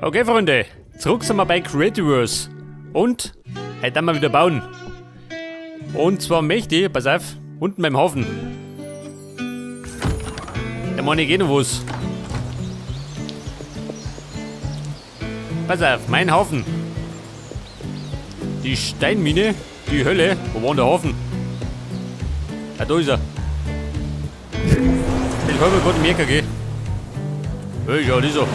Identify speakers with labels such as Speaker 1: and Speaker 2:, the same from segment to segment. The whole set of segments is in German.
Speaker 1: Okay, Freunde, zurück sind wir bei Creativerse. Und heute haben wir wieder bauen. Und zwar möchte ich, pass auf, unten beim Hafen. Da meine ich noch was. Pass auf, mein Hafen. Die Steinmine, die Hölle, wo war denn der Hafen? Ah, da ist er. Ich habe gerade merken, gell? Ja, das ist er.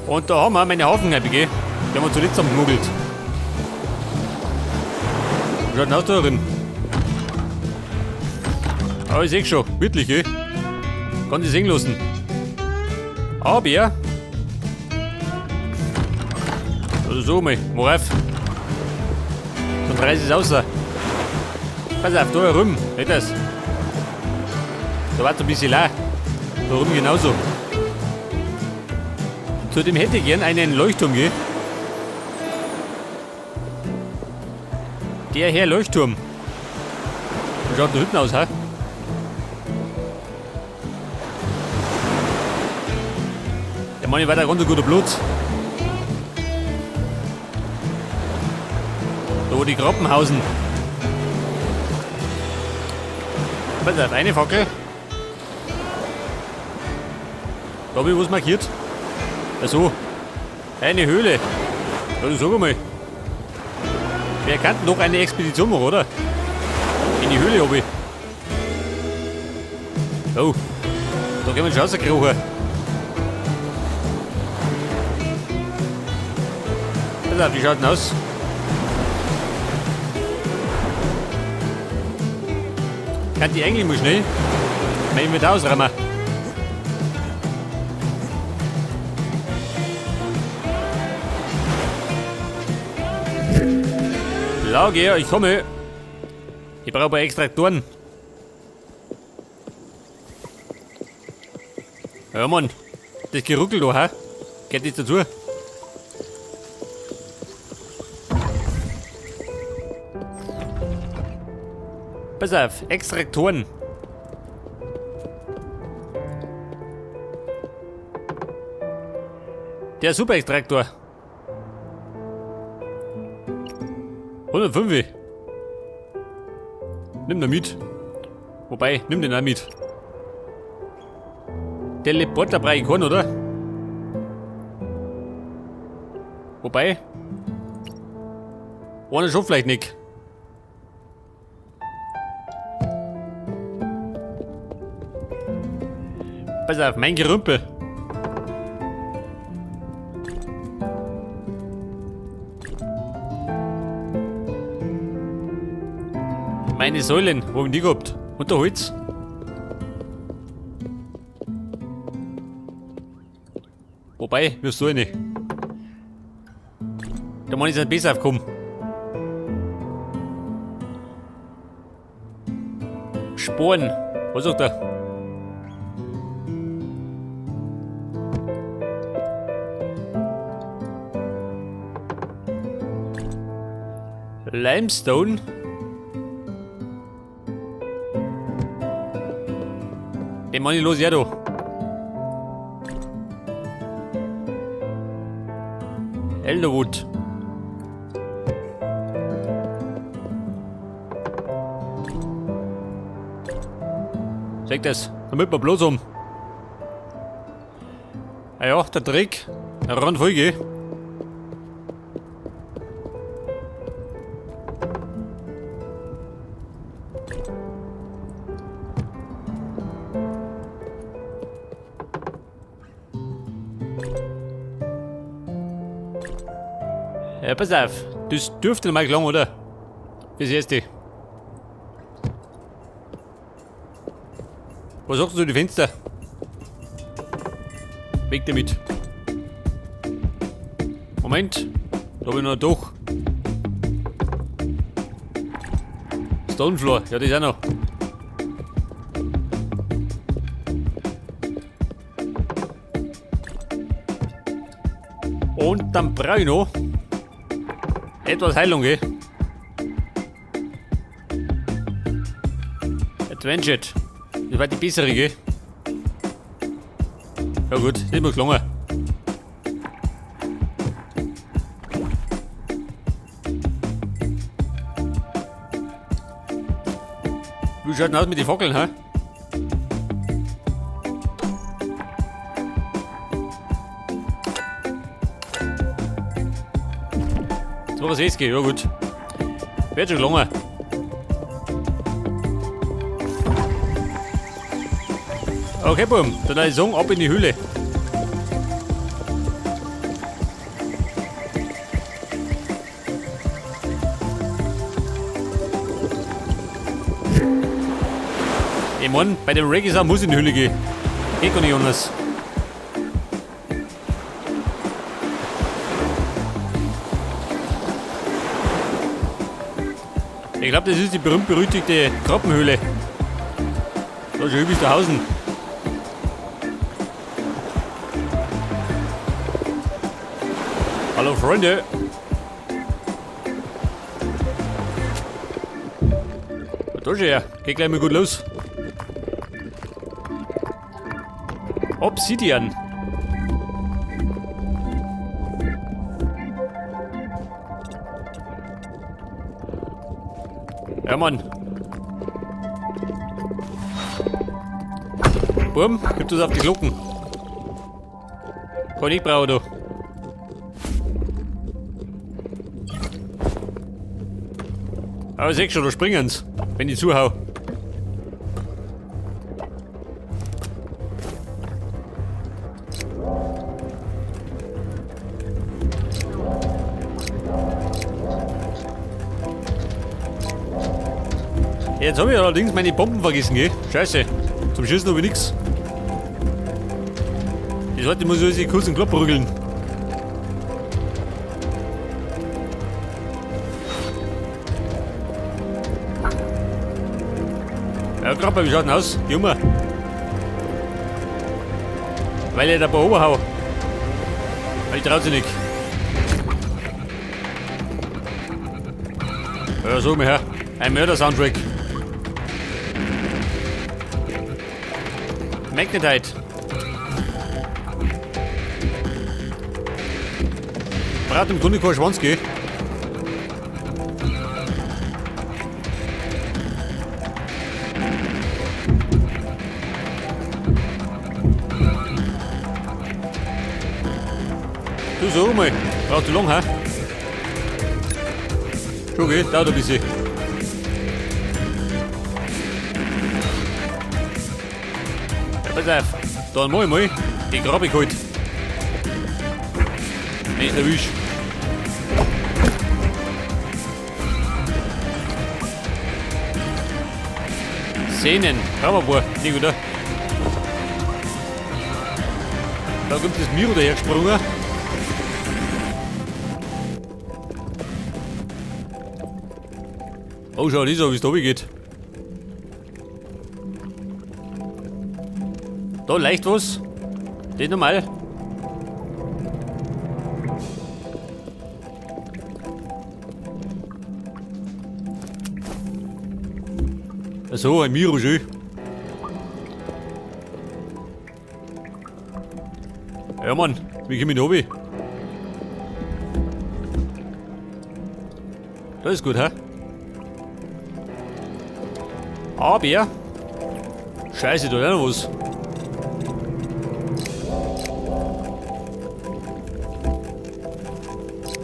Speaker 1: Und da haben wir meine Hafenheibe, gell? Die haben wir zuletzt gemogelt. Wie schaut denn aus da drin? Aber ich sehe schon, wirklich, gell? Kann ich sehen lassen. Aber also so mal, worauf? Dann reiß ich es aus. Pass auf, da herum, nicht das. Da war es ein bisschen leer. Da rum genauso. Zudem hätte ich gern einen Leuchtturm, gell? Der Herr Leuchtturm. Wie schaut da hinten aus, ha? Der Mann war da ganz ein guter Platz. Da wo die Krabben hausen. Pass auf, eine Fackel. Da habe ich was markiert. Also, eine Höhle. Also sag mal. Wer kann noch eine Expedition machen, oder? In die Höhle habe ich. Oh, da können wir schon rausgekrochen. Pass auf, wie schaut denn aus? Kann die eigentlich mal schnell? Mein Inventar ausräumen. Lage, ich komme. Ich brauche aber Extraktoren. Ja, Mann. Das Geruckel da, ha? Geht nicht dazu. Pass auf, Extraktoren. Der Super-Extraktor. 105. Nimm den mit. Wobei, nimm den auch mit. Teleporter brauche ich keinen, oder? Wobei. Einer schon vielleicht nicht. Pass auf, mein Gerümpel. Meine Säulen, wo haben die gehabt? Unter Holz. Wobei, wirst du nicht. Der Mann ist nicht besser aufgekommen. Sporen. Was sagt er? Limestone. Den Mann los, ja du. Elderwood. Sag das, damit wir bloß um. Ah ja, der Trick. Eine Randfolge. Ja, pass auf. Das dürfte mal lang, oder? Bis jetzt. Was sagst du zu den Fenster? Weg damit. Moment. Da habe ich noch ein Dach. Stonefloor. Ja, das ist auch noch. Und dann brauche ich noch etwas Heilung, gell? Adventured. Das war die bessere, gell? Ja gut, das muss gelungen. Wie schaut denn aus mit den Fackeln, hä? So was ist, ja gut. Wird schon gelungen. Okay, Boom, dann würde ich sagen, ab in die Höhle. Ich mein, bei dem Reggae muss ich in die Höhle gehen. Geht gar nicht anders. Ich glaube, das ist die berühmt-berüchtigte Krabbenhöhle. Da schon übelst Hausen. Hallo Freunde. Da schon her. Geht gleich mal gut los. Obsidian. Ja, Mann. Boom, gib das auf die Glocken. Kann ich brauchen, du. Aber siehst schon, da springen's, wenn ich zuhau. Jetzt habe ich allerdings meine Bomben vergessen, gell? Scheiße. Zum Schießen habe ich nix. Das heißt, ich muss also kurz den Klopper rügeln. Ja, Krabbe, wie schaut denn aus? Junge. Weil ich da ein paar oberhau. Weil ich traut sich nicht. Ja, so mal her. Ein Mörder-Soundtrack. Magnetite. Braucht im Grunde keinen Schwanz, gell? Du so mal. Brauchst du lang, hä? Schon geht, dauert ein bisschen. Pass auf, dann mach ich mal die Krabbe geholt. Wenn ich erwisch. Sehnen, Krabbenbohr, nicht gut. Da kommt das Miro dahergesprungen. Oh, schau, das ist wie es da geht. Da leicht was. Das normal. So, ein Miro schön. Ja, Mann, wie komme ich da runter? Das ist gut, hä? Aber Scheiße, da ist noch was.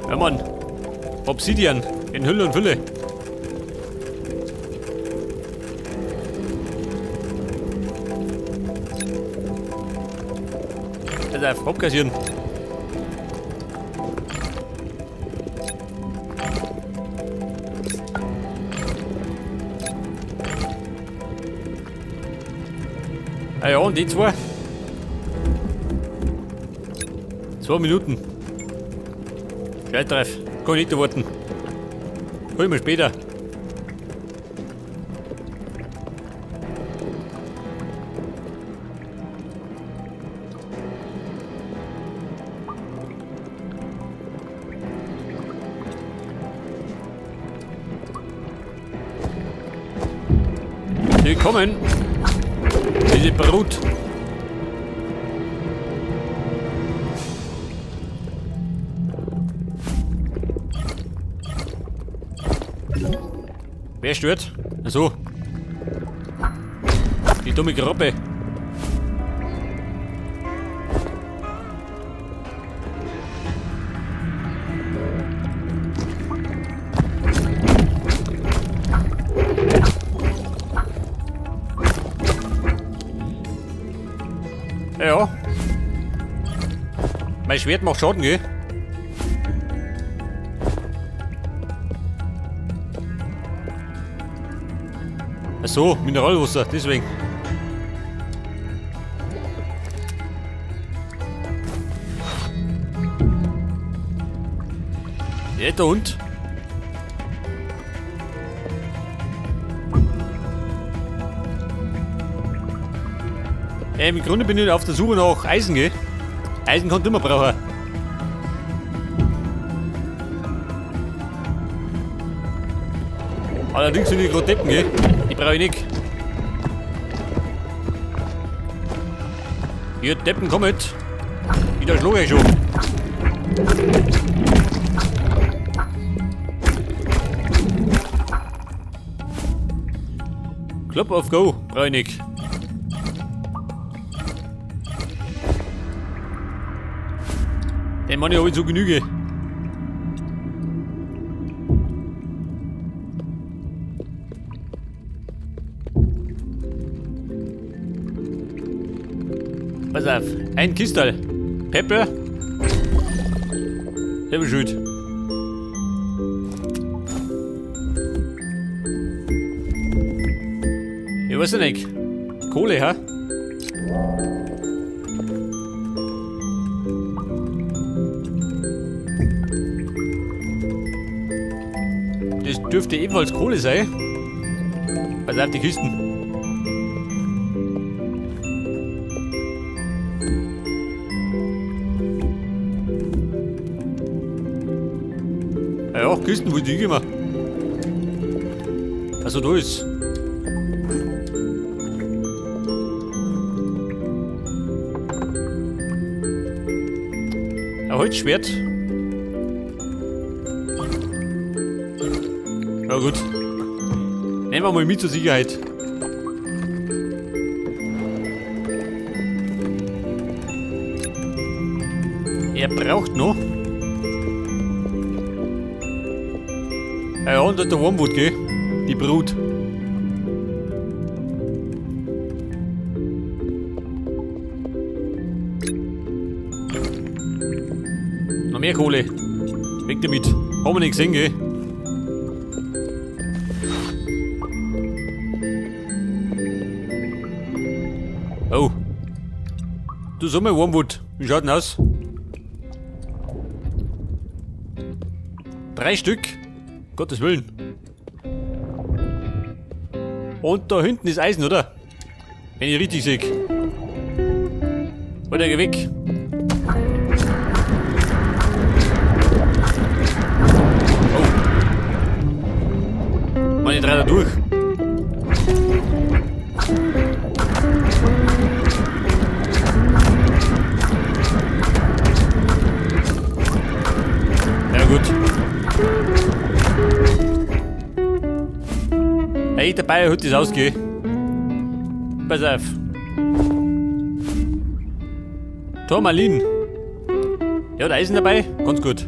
Speaker 1: Ja, Mann. Obsidian in Hülle und Fülle. Das ist einfach abkassieren. Ah ja, und die zwei. 2 Minuten. Scheißdreif. Kann ich nicht warten. Hol ich mal später. Willkommen. Diese Brut. Wer stört? Achso. dumme Gruppe. Ja. Mein Schwert macht Schaden, gell? Ach so, Mineralwasser, deswegen. Ja, der Hund. Im Grunde bin ich auf der Suche nach Eisen, gell? Eisen kann immer brauchen. Allerdings sind die gerade Deppen, gell? Die brauche ich nicht. Ihr Deppen, kommt! Wieder schlage ich schon. Club of Go, brauche ich nicht. Den Mann habe ich zu Genüge. Pass auf, ein Kistel. Pepper. Selber schuld. Ich weiß ja nicht. Kohle, ha? Das dürfte ebenfalls Kohle sein. Pass auf die Kisten. Ja, Kisten, wo die gehen wir? Also da ist. Ein Holzschwert. Ja gut. Nehmen wir mal mit zur Sicherheit. Er braucht noch. Ja, und der Wormwood, gell? Die Brut. Noch mehr Kohle. Weg damit. Haben wir nicht gesehen, gell? Oh. Du sag mal, Wormwood. Wie schaut denn aus? 3 Stück. Gottes Willen. Und da hinten ist Eisen, oder? Wenn ich richtig sehe. Oder geh weg. Oh. Meine 3 da durch. Ja gut. Hey, dabei hat das ausgehen. Pass auf. Turmalin. Ja, da Eisen dabei. Ganz gut.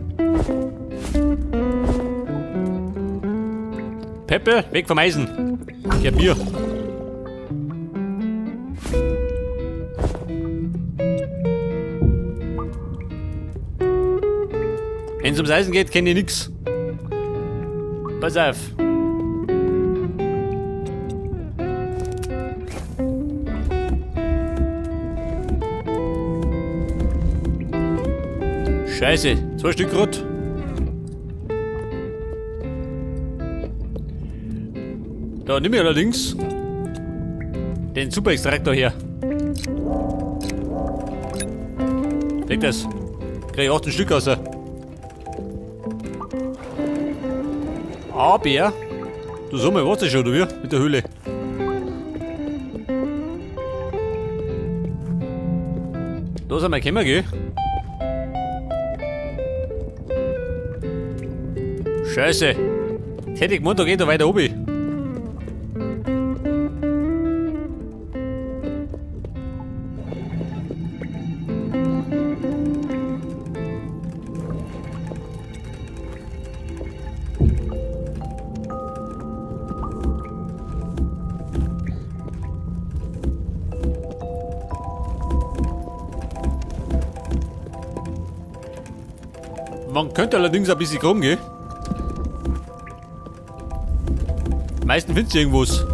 Speaker 1: Peppe, weg vom Eisen. Ich hab Bier. Wenn es ums Eisen geht, kenne ich nix. Pass auf. Scheiße, 2 Stück Rot. Da nimm ich allerdings den Superextraktor her. Leg das. Krieg ich 8 Stück raus. Aber, du sag mal, was ist schon, oder wie? Mit der Höhle. Da sind wir gekommen, gell? Scheiße. Jetzt hätte ich gemeint, da geht er weiter oben. Man könnte allerdings ein bisschen krumm gehen. Meistens findest du irgendwas.